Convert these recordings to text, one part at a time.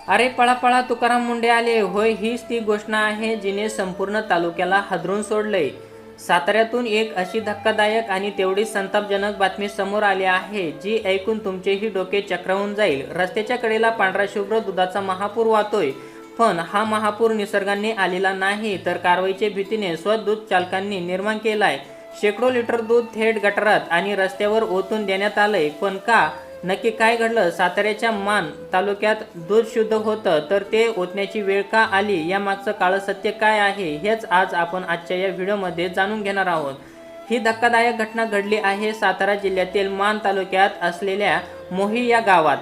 अरे पळा पळा तुकाराम मुंडे आले. होय, हीच ती घोषणा आहे जिने संपूर्ण तालुक्याला हादरून सोडलंय. साताऱ्यातून एक अशी धक्कादायक आणि तेवढीच संतापजनक बातमी समोर आली आहे, जी ऐकून तुमचेही डोके चक्रावून जाईल. रस्त्याच्या कडेला पांढरा शुभ्र दुधाचा महापूर वाहतोय. पण हा महापूर निसर्गाने आलेला नाही, तर कारवाईच्या भीतीने स्वदूध चालकांनी निर्माण केलाय. शेकडो लिटर दूध थेट गटारात आणि रस्त्यावर ओतून देण्यात आलंय. पण का? नक्की काय घडलं? साताऱ्याच्या मान तालुक्यात दूध शुद्ध होतं, तर ते ओतण्याची वेळ का आली? यामागचं काळं सत्य काय आहे, हेच आज आपण आजच्या या व्हिडिओमध्ये जाणून घेणार आहोत. ही धक्कादायक घटना घडली आहे सातारा जिल्ह्यातील मान तालुक्यात असलेल्या मोही या गावात.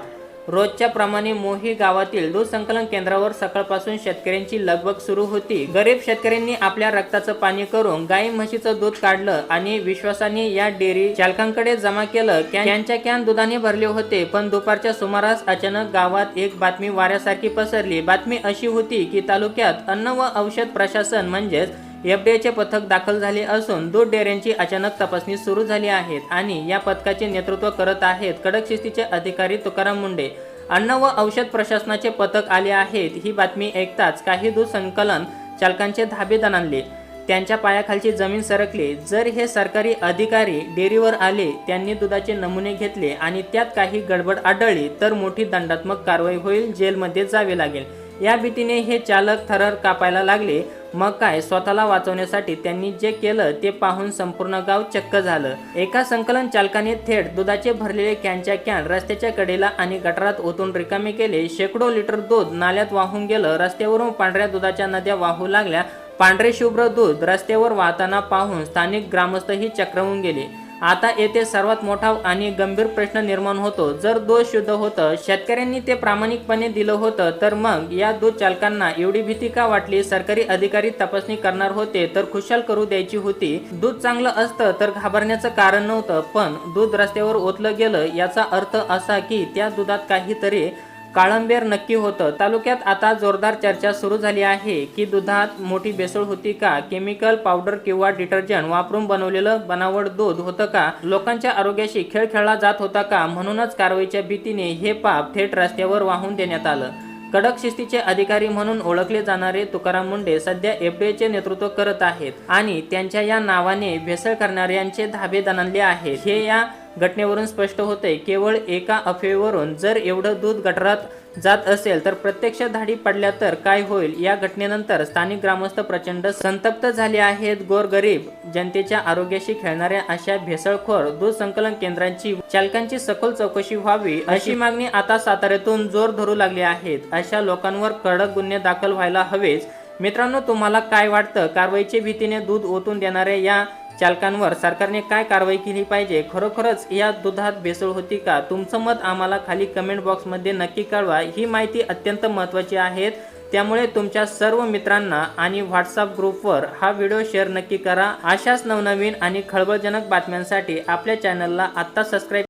रोजच्या प्रमाणे मोही गावातील दूध संकलन केंद्रावर सकाळपासून शेतकऱ्यांची लगबग सुरू होती. गरीब शेतकऱ्यांनी आपल्या रक्ताचं पाणी करून गाई म्हशीचं दूध काढलं आणि विश्वासाने या डेअरी चालकांकडे जमा केलं. कॅनच्या कॅन दुधाने भरले होते. पण दुपारच्या सुमारास अचानक गावात एक बातमी वाऱ्यासारखी पसरली. बातमी अशी होती की तालुक्यात अन्न व औषध प्रशासन म्हणजेच एफडीएचे पथक दाखल झाले असून दूध डेअऱ्यांची अचानक तपासणी सुरू झाली आहे आणि या पथकाचे नेतृत्व करत आहेत कडक शिस्तीचे अधिकारी तुकाराम मुंडे. अन्न व औषध प्रशासनाचे पथक आले आहेत ही बातमी ऐकताच काही दूध संकलन चालकांचे धाबे दणाणले. त्यांच्या पायाखालची जमीन सरकली. जर हे सरकारी अधिकारी डेअरीवर आले, त्यांनी दुधाचे नमुने घेतले आणि त्यात काही गडबड आढळली तर मोठी दंडात्मक कारवाई होईल, जेलमध्ये जावे लागेल. या भीतीने हे चालक थरथर कापायला लागले. मग काय, स्वतःला वाचवण्यासाठी त्यांनी जे केलं ते पाहून संपूर्ण गाव चक्क झालं. एका संकलन चालकाने थेट दुधाचे भरलेले कॅनच्या कॅन रस्त्याच्या कडेला आणि गटारात ओतून रिकामे केले. शेकडो लिटर दूध नाल्यात वाहून गेलं. रस्त्यावरून पांढऱ्या दुधाच्या नद्या वाहू लागल्या. पांढरे शुभ्र दूध रस्त्यावर वाहताना पाहून स्थानिक ग्रामस्थही चक्रावून गेले. आता येथे सर्वात मोठा आणि गंभीर प्रश्न निर्माण होतो. जर दूध शुद्ध होतं, शेतकऱ्यांनी ते प्रामाणिकपणे दिलं होतं, तर मग या दूध चालकांना एवढी भीती का वाटली? सरकारी अधिकारी तपासणी करणार होते तर खुशाल करू द्यायची होती. दूध चांगलं असतं तर घाबरण्याचं कारण नव्हतं. पण दूध रस्त्यावर ओतलं गेलं याचा अर्थ असा की त्या दुधात काहीतरी काळंबेर नक्की होतं. तालुक्यात आता जोरदार चर्चा सुरू झाली आहे की दुधात मोठी भेसळ होती का? केमिकल पावडर किंवा डिटर्जंट वापरून बनवलेलं बनावट दूध होतं का? लोकांच्या आरोग्याशी खेळ खेळला जात होता का? म्हणूनच कारवाईच्या भीतीने हे पाप थेट रस्त्यावर वाहून देण्यात आलं. कडक शिस्तीचे अधिकारी म्हणून ओळखले जाणारे तुकाराम मुंडे सध्या एफडीएचे नेतृत्व करत आहेत आणि त्यांच्या या नावाने भेसळ करणाऱ्यांचे धाबे दणाणले आहेत. हे या घटनेवरून स्पष्ट होते. केवळ एका अफवेवरून जर एवढं दूध गटारात जात असेल तर प्रत्यक्ष धाडी पडल्या तर काय होईल? या घटनेनंतर स्थानिक ग्रामस्थ प्रचंड संतप्त झाले आहेत. गोरगरीब जनतेच्या आरोग्याशी खेळणाऱ्या अशा भेसळखोर दूध संकलन केंद्रांची चालकांची सखोल चौकशी व्हावी अशी मागणी आता साताऱ्यातून जोर धरू लागली आहे. अशा लोकांवर कडक गुन्हे दाखल व्हायला हवेच. मित्रांनो, तुम्हाला काय वाटतं? कारवाईच्या भीतीने दूध ओतून देणाऱ्या या चालकांवर सरकारने काय कारवाई केली पाहिजे? खरोखरच या दुधात भेसळ होती का? तुमचं मत आम्हाला खाली कमेंट बॉक्समध्ये नक्की कळवा. ही माहिती अत्यंत महत्त्वाची आहे, त्यामुळे तुमच्या सर्व मित्रांना आणि व्हॉट्सअप ग्रुपवर हा व्हिडिओ शेअर नक्की करा. अशाच नवनवीन आणि खळबळजनक बातम्यांसाठी आपल्या चॅनलला आत्ता सबस्क्राईब